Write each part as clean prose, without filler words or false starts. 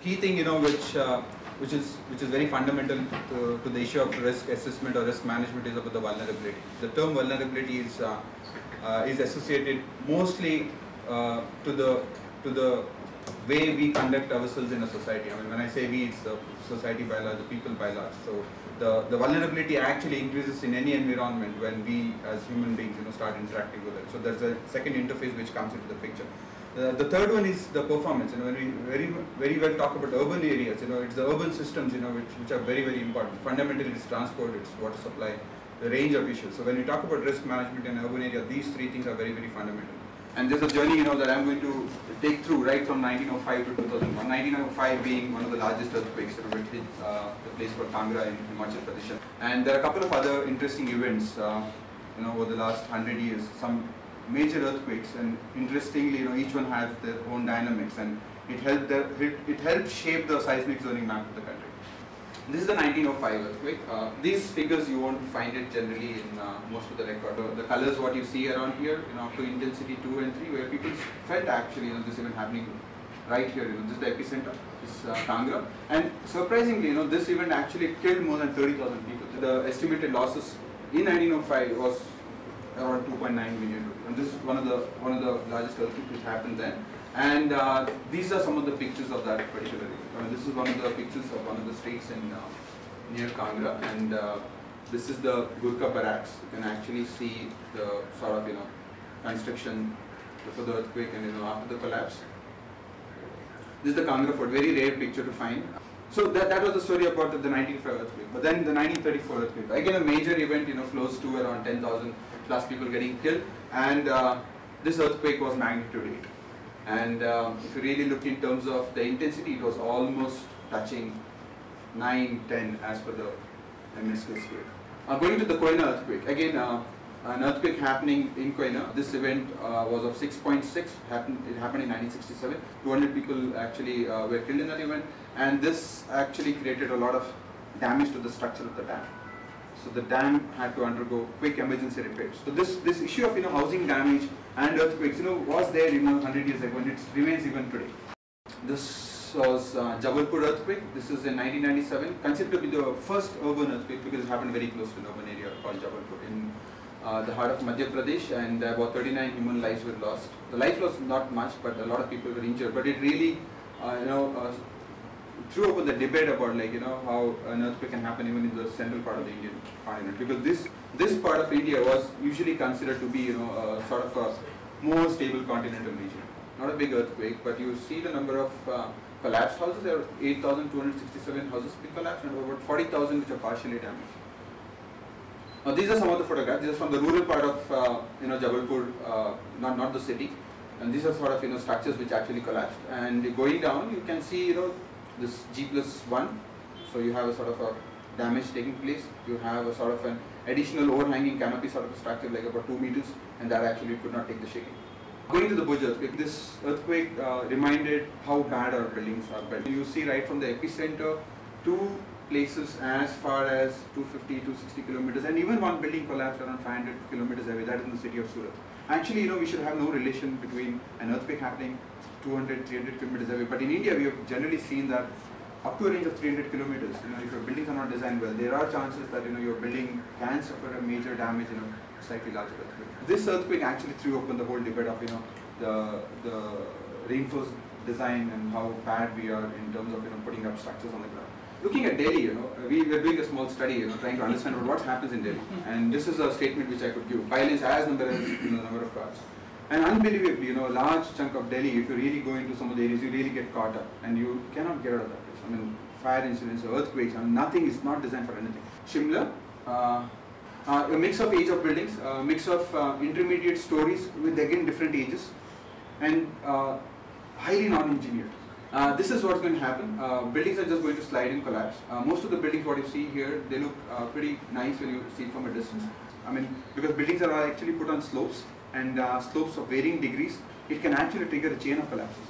key thing, which is very fundamental to the issue of risk assessment or risk management is about the vulnerability. The term vulnerability is associated mostly to the way we conduct ourselves in a society. I mean, when I say we, it's the society by large, the people by large. So the vulnerability actually increases in any environment when we as human beings start interacting with it. So there's a second interface which comes into the picture. The third one is the performance. When we very well talk about urban areas, it's the urban systems which are very important. Fundamentally, it's transport, it's water supply, the range of issues. So when we talk about risk management in urban area, these three things are very fundamental. And there's a journey that I'm going to take through right from 1905 to 2001. 1905 being one of the largest earthquakes, which hit the place called Kangra in Himachal Pradesh. And there are a couple of other interesting events, over the last 100 years. Some major earthquakes, and interestingly, each one has their own dynamics, and it helped shape the seismic zoning map of the country. This is the 1905 earthquake. These figures you won't find it generally in most of the record. The colors what you see around here, up to intensity 2 and 3, where people felt actually this event happening right here. This is the epicenter, this Kangra, and surprisingly, this event actually killed more than 30,000 people. The estimated losses in 1905 was around 2.9 million, and this is one of the largest earthquakes which happened then. And these are some of the pictures of that particular area. This is one of the pictures of one of the streets in near Kangra, and this is the GURKHA barracks. You can actually see the sort of construction before the earthquake and after the collapse. This is the Kangra fort, very rare picture to find. So that was the story about the 1905 earthquake. But then the 1934 earthquake, again a major event, close to around 10,000 plus people getting killed, and this earthquake was magnitude 8. And if you really look in terms of the intensity, it was almost touching 9, 10 as per the MSK scale. Going to the Koina earthquake, again an earthquake happening in Koina. This event was of 6.6, it happened in 1967. 200 people actually were killed in that event, and this actually created a lot of damage to the structure of the dam. So the dam had to undergo quick emergency repairs. So this issue of housing damage and earthquakes was there 100 years ago, and it remains even today. This was Jabalpur earthquake. This is in 1997, considered to be the first urban earthquake because it happened very close to an urban area called Jabalpur in the heart of Madhya Pradesh, and about 39 human lives were lost. The life loss not much, but a lot of people were injured. But it really threw open the debate about how an earthquake can happen even in the central part of the Indian continent, because this part of India was usually considered to be sort of a more stable continental region. Not a big earthquake, but you see the number of collapsed houses. There are 8,267 houses being collapsed, and about 40,000 which are partially damaged. Now these are some of the photographs. These are from the rural part of Jabalpur, not the city, and these are sort of structures which actually collapsed. And going down, you can see this G+1. So you have a sort of a damage taking place. You have a sort of an additional overhanging canopy sort of a structure like about 2 meters, and that actually could not take the shaking. Going to the Bhuj earthquake, this earthquake reminded how bad our buildings are built. You see right from the epicenter to places as far as 250, 260 kilometers, and even one building collapsed around 500 kilometers away. That is in the city of Surat. Actually, we should have no relation between an earthquake happening 200, 300 kilometers away. But in India, we have generally seen that up to a range of 300 kilometers, if your buildings are not designed well, there are chances that your building can suffer a major damage in a slightly larger earthquake. This earthquake actually threw open the whole debate of the reinforced design and how bad we are in terms of putting up structures on the ground. Looking at Delhi, we were doing a small study, trying to understand what happens in Delhi. And this is a statement which I could give. Violence as number as the number of cars. And unbelievably, a large chunk of Delhi, if you really go into some of the areas, you really get caught up, and you cannot get out of that place. I mean, fire incidents, earthquakes, nothing is not designed for anything. Shimla, a mix of age of buildings, a mix of intermediate stories with again different ages, and highly non-engineered. This is what's going to happen. Buildings are just going to slide and collapse. Most of the buildings, what you see here, they look pretty nice when you see it from a distance. I mean, because buildings are actually put on slopes, and slopes of varying degrees, it can actually trigger a chain of collapses.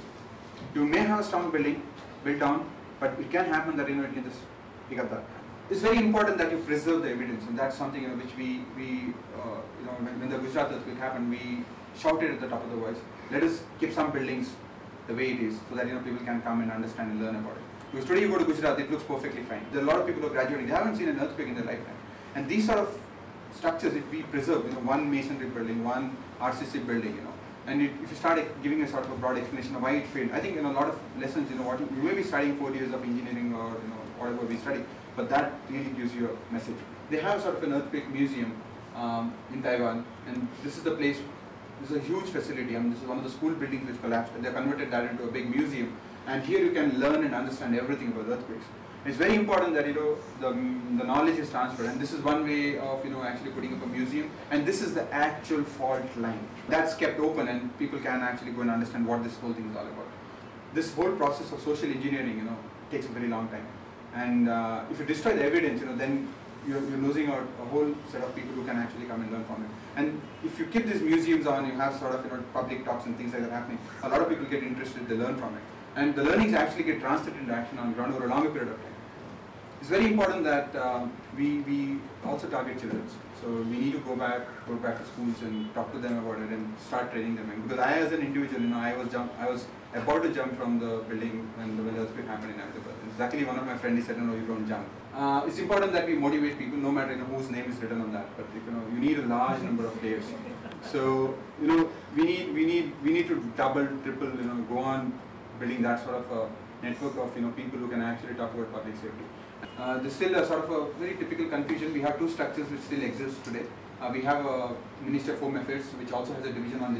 You may have a strong building built down, but it can happen that it can just pick up that. It's very important that you preserve the evidence, and that's something which we when the Gujarat earthquake happened, we shouted at the top of the voice, let us keep some buildings the way it is, so that people can come and understand and learn about it. Because today you go to Gujarat, it looks perfectly fine. There are a lot of people who are graduating, they haven't seen an earthquake in their lifetime. And these sort of structures, if we preserve, one masonry building, one RCC building, and if you start giving a sort of a broad explanation of why it failed, I think a lot of lessons, what you may be studying 4 years of engineering or whatever we study, but that really gives you a message. They have sort of an earthquake museum in Taiwan, and this is the place. This is a huge facility. This is one of the school buildings which collapsed, and they converted that into a big museum. And here you can learn and understand everything about earthquakes. It's very important that the knowledge is transferred, and this is one way of actually putting up a museum. And this is the actual fault line that's kept open, and people can actually go and understand what this whole thing is all about. This whole process of social engineering, takes a very long time. And if you destroy the evidence, then you're losing out a whole set of people who can actually come and learn from it. And if you keep these museums on, you have sort of public talks and things like that happening, a lot of people get interested, they learn from it. And the learnings actually get translated into action on the ground over a longer period of time. It's very important that we also target children. So we need to go back to schools and talk to them about it and start training them. Because I, as an individual, I was about to jump from the building when the earthquake happened in Ahmedabad. Luckily, one of my friends said, "No, you don't jump." It's important that we motivate people, no matter whose name is written on that. But you need a large number of players. So we need to double, triple, go on building that sort of a network of people who can actually talk about public safety. There's still a sort of a very typical confusion. We have two structures which still exist today. We have a Ministry of Home Affairs, which also has a division on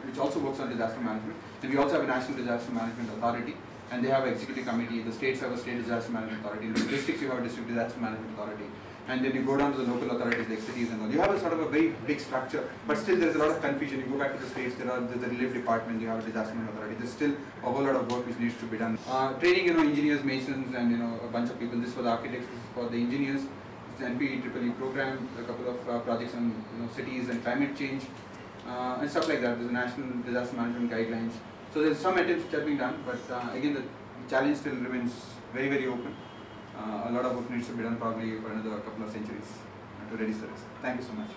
which also works on disaster management, and we also have a National Disaster Management Authority, and they have an executive committee. The states have a state disaster management authority. In the districts, you have a district disaster management authority, and then you go down to the local authorities like cities and all. You have a sort of a very big structure, but still there's a lot of confusion. You go back to the states, there's the relief department, you have a disaster management authority. There's still a whole lot of work which needs to be done. Training, engineers, masons, and a bunch of people. This for the architects, this is for the engineers. It's the NPEEE program, a couple of projects on cities and climate change and stuff like that. There's a national disaster management guidelines. So there's some attempts which are being done, but again the challenge still remains very, very open. A lot of work needs to be done probably for another couple of centuries to ready service. Thank you so much.